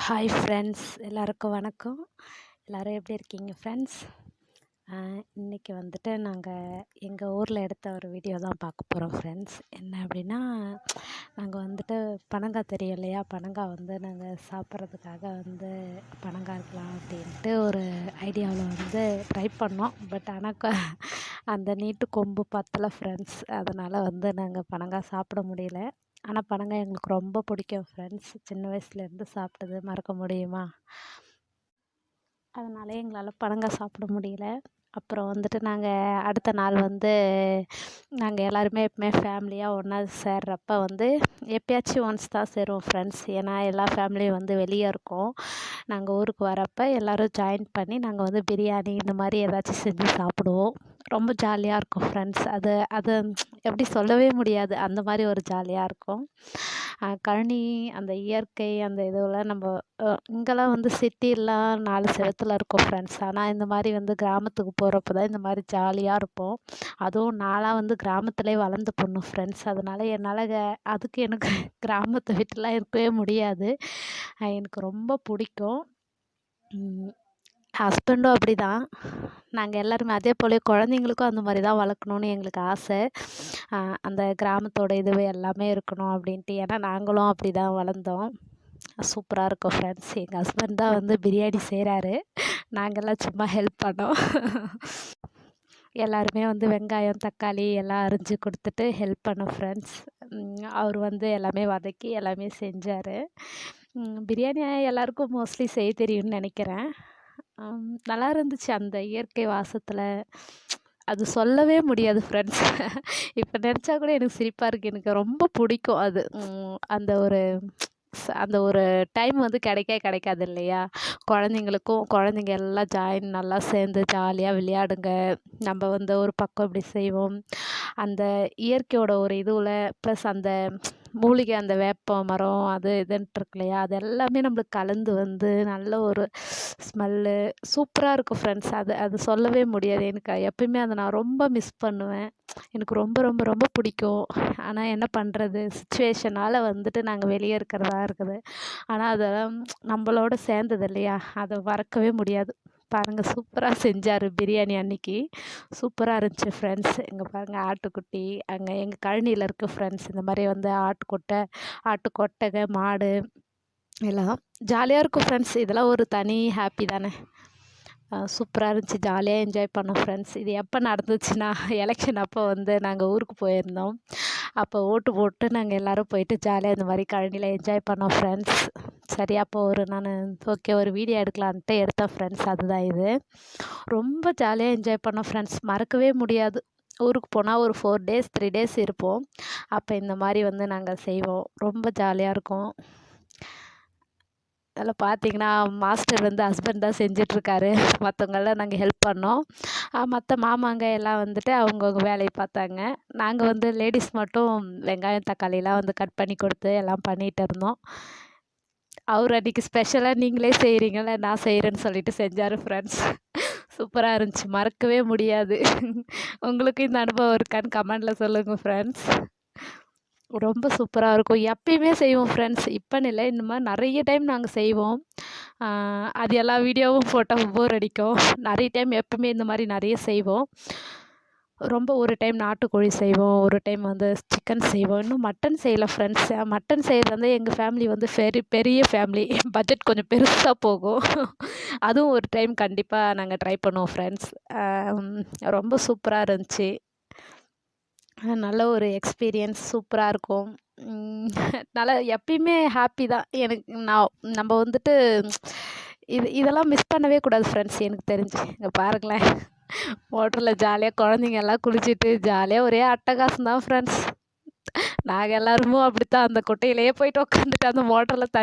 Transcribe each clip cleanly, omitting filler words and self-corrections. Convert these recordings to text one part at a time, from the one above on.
Hi friends, எல்லாருக்கும் வணக்கம். எல்லோரும் எப்படி இருக்கீங்க ஃப்ரெண்ட்ஸ்? இன்றைக்கி வந்துட்டு நாங்கள் எங்கள் ஊரில் எடுத்த ஒரு வீடியோ தான் பார்க்க போகிறோம் ஃப்ரெண்ட்ஸ். என்ன அப்படின்னா, நாங்கள் வந்துட்டு பனங்காய் தெரியும் இல்லையா, பனங்காய் வந்து நாங்கள் சாப்பிட்றதுக்காக வந்து பனங்காய் இருக்கலாம் அப்படின்ட்டு ஒரு ஐடியாவில் வந்து ட்ரை பண்ணோம். பட் ஆனால் அந்த நீட்டு கொம்பு பத்தலை ஃப்ரெண்ட்ஸ். அதனால் வந்து நாங்கள் பனங்காய் சாப்பிட முடியல. ஆனால் பனங்காய் எங்களுக்கு ரொம்ப பிடிக்கும் ஃப்ரெண்ட்ஸ். சின்ன வயசுலேருந்து சாப்பிட்டது மறக்க முடியுமா? அதனால எங்களால் பனங்காய் சாப்பிட முடியல. அப்புறம் வந்துட்டு நாங்கள் அடுத்த நாள் வந்து நாங்கள் எல்லாருமே எப்பவுமே ஃபேமிலியாக ஒன்றா சேர்றப்ப வந்து எப்பயாச்சும் ஒன்ஸ் தான் சேருவோம் ஃப்ரெண்ட்ஸ். ஏன்னா எல்லா ஃபேமிலியும் வந்து வெளியே இருக்கோம். நாங்கள் ஊருக்கு வரப்போ எல்லோரும் ஜாயின் பண்ணி நாங்கள் வந்து பிரியாணி இந்த மாதிரி ஏதாச்சும் செஞ்சு சாப்பிடுவோம். ரொம்ப ஜாலியாக இருக்கும் ஃப்ரெண்ட்ஸ். அது அது எப்படி சொல்லவே முடியாது, அந்த மாதிரி ஒரு ஜாலியாக இருக்கும். கழனி அந்த இயற்கை அந்த இதுவெல்லாம் நம்ம இங்கெல்லாம் வந்து சிட்டிலாம் 4 செவத்துல இருக்கோம் ஃப்ரெண்ட்ஸ். ஆனால் இந்த மாதிரி வந்து கிராமத்துக்கு போகிறப்ப தான் இந்த மாதிரி ஜாலியாக இருப்போம். அதுவும் நான்லாம் வந்து கிராமத்துலேயே வளர்ந்த பொண்ணு ஃப்ரெண்ட்ஸ். அதனால் என்னால் அதுக்கு எனக்கு கிராமத்தை விட்டுலாம் இருக்கவே முடியாது. எனக்கு ரொம்ப பிடிக்கும். ஹஸ்பண்டும் அப்படி தான். நாங்கள் எல்லாருமே அதே போல் குழந்தைங்களுக்கும் அந்த மாதிரி தான் வளர்க்கணுன்னு எங்களுக்கு ஆசை. அந்த கிராமத்தோட இதுவே எல்லாமே இருக்கணும் அப்படின்ட்டு. ஏன்னா நாங்களும் அப்படி தான் வளர்ந்தோம். சூப்பராக இருக்கும் ஃப்ரெண்ட்ஸ். எங்கள் ஹஸ்பண்ட் தான் வந்து பிரியாணி செய்கிறாரு. நாங்கள்லாம் சும்மா ஹெல்ப் பண்ணோம். எல்லாருமே வந்து வெங்காயம் தக்காளி எல்லாம் அரிஞ்சு கொடுத்துட்டு ஹெல்ப் பண்ணோம் ஃப்ரெண்ட்ஸ். அவர் வந்து எல்லாமே வதக்கி எல்லாமே செஞ்சார். பிரியாணி எல்லாருக்கும் மோஸ்ட்லி செய்ய தெரியும்னு நினைக்கிறேன். நல்லா இருந்துச்சு அந்த இயற்கை வாசத்தில். அது சொல்லவே முடியாது ஃப்ரெண்ட்ஸ். இப்போ நினச்சா கூட எனக்கு சிரிப்பாக இருக்குது. எனக்கு ரொம்ப பிடிக்கும் அது. அந்த ஒரு அந்த ஒரு டைம் வந்து கிடைக்காது இல்லையா? குழந்தைங்க எல்லாம் நல்லா சேர்ந்து ஜாலியாக விளையாடுங்க. நம்ம வந்து ஒரு பக்கம் இப்படி செய்வோம். அந்த இயற்கையோட ஒரு இதுவில் ப்ளஸ் அந்த மூலிகை அந்த வேப்ப மரம் அது இதுன்ட்டு இருக்கு இல்லையா, அது எல்லாமே நம்மளுக்கு கலந்து வந்து நல்ல ஒரு ஸ்மெல்லு சூப்பராக இருக்கும் ஃப்ரெண்ட்ஸ். அது சொல்லவே முடியாது. எனக்கு எப்பயுமே அதை நான் ரொம்ப மிஸ் பண்ணுவேன். எனக்கு ரொம்ப ரொம்ப ரொம்ப பிடிக்கும். ஆனால் என்ன பண்ணுறது, சுச்சுவேஷனால் வந்துட்டு நாங்கள் வெளியே இருக்கிறதா இருக்குது. ஆனால் அதெல்லாம் நம்மளோட சேர்ந்தது இல்லையா, அதை மறக்கவே முடியாது. பாருங்கள், சூப்பராக செஞ்சார் பிரியாணி அன்றைக்கி. சூப்பராக இருந்துச்சு ஃப்ரெண்ட்ஸ். இங்கே பாருங்கள், ஆட்டுக்குட்டி அங்கே எங்கள் கழனியில் இருக்குது ஃப்ரெண்ட்ஸ். இந்த மாதிரி வந்து ஆட்டுக்கொட்டகை மாடு எல்லாம் ஜாலியாக இருக்கும் ஃப்ரெண்ட்ஸ். இதெல்லாம் ஒரு தனி ஹாப்பி தானே. சூப்பராக இருந்துச்சு. ஜாலியாக என்ஜாய் பண்ணோம் ஃப்ரெண்ட்ஸ். இது எப்போ நடந்துச்சுன்னா, எலெக்ஷன் அப்போ வந்து நாங்கள் ஊருக்கு போயிருந்தோம். அப்போ ஓட்டு போட்டு நாங்கள் எல்லோரும் போயிட்டு ஜாலியாக இந்த மாதிரி கழனியில் என்ஜாய் பண்ணோம் ஃப்ரெண்ட்ஸ். சரி, அப்போ ஒரு வீடியோ எடுக்கலான்ட்டு எடுத்தேன் ஃப்ரெண்ட்ஸ். அதுதான் இது. ரொம்ப ஜாலியாக என்ஜாய் பண்ணோம் ஃப்ரெண்ட்ஸ். மறக்கவே முடியாது. ஊருக்கு போனால் ஒரு 4 டேஸ் 3 டேஸ் இருப்போம். அப்போ இந்த மாதிரி வந்து நாங்கள் செய்வோம். ரொம்ப ஜாலியாக இருக்கும். அதில் பார்த்தீங்கன்னா, மாஸ்டர் வந்து ஹஸ்பண்ட் தான் செஞ்சிட்ருக்காரு. மற்றவங்கெல்லாம் நாங்கள் ஹெல்ப் பண்ணோம். மற்ற மாமாங்க எல்லாம் வந்துட்டு அவங்கவுங்க வேலையை பார்த்தாங்க. நாங்கள் வந்து லேடிஸ் மட்டும் வெங்காயம் தக்காளிலாம் வந்து கட் பண்ணி கொடுத்து எல்லாம் பண்ணிகிட்டு இருந்தோம். அவர் அன்றைக்கி ஸ்பெஷலாக நீங்களே செய்கிறீங்கள, நான் செய்கிறேன்னு சொல்லிட்டு செஞ்சார் ஃப்ரெண்ட்ஸ். சூப்பராக இருந்துச்சு. மறக்கவே முடியாது. உங்களுக்கு இந்த அனுபவம் இருக்கான்னு கமெண்டில் சொல்லுங்கள் ஃப்ரெண்ட்ஸ். ரொம்ப சூப்பராக இருக்கும். எப்பயுமே செய்வோம் ஃப்ரெண்ட்ஸ். இப்போன்னு இல்லை, இந்த மாதிரி நிறைய டைம் நாங்கள் செய்வோம். அது எல்லா வீடியோவும் போட்டால் போர் அடிக்கும். நிறைய டைம் எப்பவுமே இந்த மாதிரி நிறைய செய்வோம். ரொம்ப ஒரு டைம் நாட்டுக்கோழி செய்வோம், ஒரு டைம் வந்து சிக்கன் செய்வோம். இன்னும் மட்டன் செய்யலை ஃப்ரெண்ட்ஸ். மட்டன் செய்கிறது வந்து எங்கள் ஃபேமிலி வந்து பெரிய ஃபேமிலி. பட்ஜெட் கொஞ்சம் பெருசாக போகும். அதுவும் ஒரு டைம் கண்டிப்பாக நாங்கள் ட்ரை பண்ணுவோம் ஃப்ரெண்ட்ஸ். ரொம்ப சூப்பராக இருந்துச்சு. நல்ல ஒரு எக்ஸ்பீரியன்ஸ். சூப்பராக இருக்கும். நல்லா எப்பயுமே ஹாப்பி தான் எனக்கு. நம்ம வந்துட்டு இதெல்லாம் மிஸ் பண்ணவே கூடாது ஃப்ரெண்ட்ஸ், எனக்கு தெரிஞ்சு. இங்கே பாருங்களேன், மோட்டரில் ஜாலியாக குழந்தைங்க எல்லாம் குளிச்சுட்டு ஜாலியாக ஒரே அட்டகாசம் தான் ஃப்ரெண்ட்ஸ். நாங்கள் எல்லாருமே அப்படித்தான் அந்த குட்டையிலேயே போயிட்டு உட்காந்துட்டு அந்த மோட்டரில்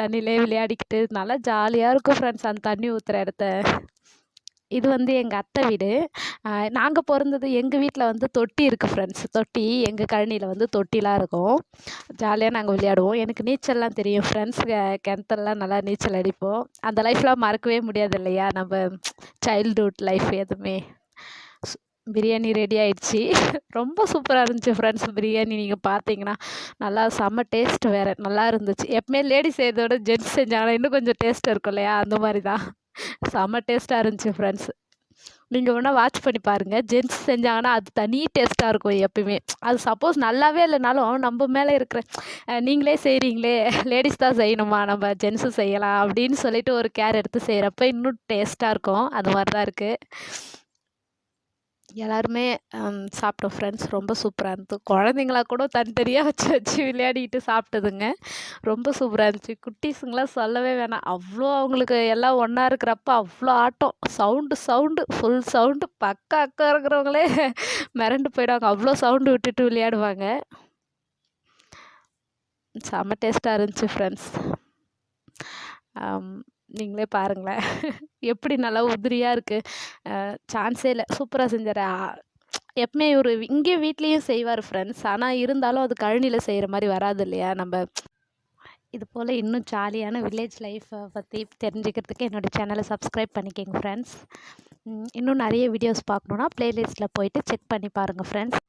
தண்ணியிலே விளையாடிக்கிட்டு நல்லா ஜாலியாக இருக்கும் ஃப்ரெண்ட்ஸ். அந்த தண்ணி ஊற்றுற இடத்த. இது வந்து எங்கள் அத்தை வீடு. நாங்கள் பிறந்தது எங்கள் வீட்டில் வந்து தொட்டி இருக்குது ஃப்ரெண்ட்ஸ். தொட்டி எங்கள் கழனியில் வந்து தொட்டிலாம் இருக்கும். ஜாலியாக நாங்கள் விளையாடுவோம். எனக்கு நீச்சல்லாம் தெரியும் ஃப்ரெண்ட்ஸ். கிணத்துலலாம் நல்லா நீச்சல் அடிப்போம். அந்த லைஃப்லாம் மறக்கவே முடியாது இல்லையா, நம்ம சைல்டுஹுட் லைஃப் எதுவுமே. பிரியாணி ரெடி ஆயிடுச்சு. ரொம்ப சூப்பரா இருந்துச்சு ஃப்ரெண்ட்ஸ் பிரியாணி. நீங்க பார்த்தீங்கன்னா, நல்லா செம்ம டேஸ்ட் வேற. நல்லா இருந்துச்சு. எப்பவுமே லேடீஸ் செய்றத விட ஜென்ட்ஸ் செஞ்சாங்கன்னா இன்னும் கொஞ்சம் டேஸ்ட் இருக்கும் இல்லையா? அந்த மாரி தான். செம்ம டேஸ்ட்டா இருந்துச்சு ஃப்ரெண்ட்ஸ். நீங்க வேணா வாட்ச் பண்ணி பாருங்க. ஜென்ட்ஸ் செஞ்சாங்கன்னா, அது தனி டேஸ்ட்டா இருக்கும் எப்பயுமே. அது சப்போஸ் நல்லாவே இல்லனாலும், நம்ப மேல இருக்கிற நீங்களே செய்றீங்களே, லேடீஸ் தான் செய்யணுமா? நம்ம ஜென்ஸும் செய்யலாம் அப்படின்னு சொல்லிட்டு ஒரு கேர் எடுத்து செய்றப்ப இன்னும் டேஸ்ட்டா இருக்கும். அது மாரி தான் இருக்கு. எல்லாருமே சாப்பிட்டோம் ஃப்ரெண்ட்ஸ். ரொம்ப சூப்பரா இருந்தது. குழந்தைங்களா கூட தனித்தனியா வச்சு வச்சு விளையாடிக்கிட்டு சாப்பிட்டதுங்க. ரொம்ப சூப்பரா இருந்துச்சு. குட்டீஸுங்கலாம் சொல்லவே வேணாம். அவ்ளோ அவங்களுக்கு எல்லாம் ஒண்ணா இருக்கிறப்ப அவ்ளோ ஆட்டம். Sound full sound. பக்கம் அக்கம் இருக்கிறவங்களே மிரண்டு போயிடுவாங்க. அவ்ளோ சவுண்டு விட்டுட்டு விளையாடுவாங்க. செம்ம டேஸ்ட்டா இருந்துச்சு ஃப்ரெண்ட்ஸ். நீங்களே பாருங்களேன். எப்படி நல்லா உதிரியா இருக்கு. சான்ஸே இல்ல. சூப்பரா செஞ்சாரு. எப்பவுமே இவரு இங்கே வீட்லயும் செய்வாரு ஃப்ரெண்ட்ஸ். ஆனா இருந்தாலும் அது கழனியில செய்ற மாரி வராது இல்லையா? இது போல இன்னும் ஜாலியான வில்லேஜ் லைஃப்ப பத்தி தெரிஞ்சுக்கிறதுக்கு என்னோட சேனல சப்ஸ்கிரைப் பண்ணிக்கங்க ஃப்ரெண்ட்ஸ். இன்னும் நெறைய வீடியோஸ் பார்க்கணுன்னா பிளேலிஸ்ட்ல போயிட்டு செக் பண்ணி பாருங்க ஃப்ரெண்ட்ஸ்.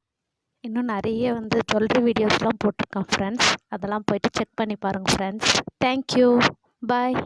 இன்னும் நெறைய வந்து ஜுவல்லரி வீடியோஸ்லாம் போட்டிருக்கேன் ஃப்ரெண்ட்ஸ். அதெல்லாம் போயிட்டு செக் பண்ணி பாருங்க ஃப்ரெண்ட்ஸ். Thank you. பாய்.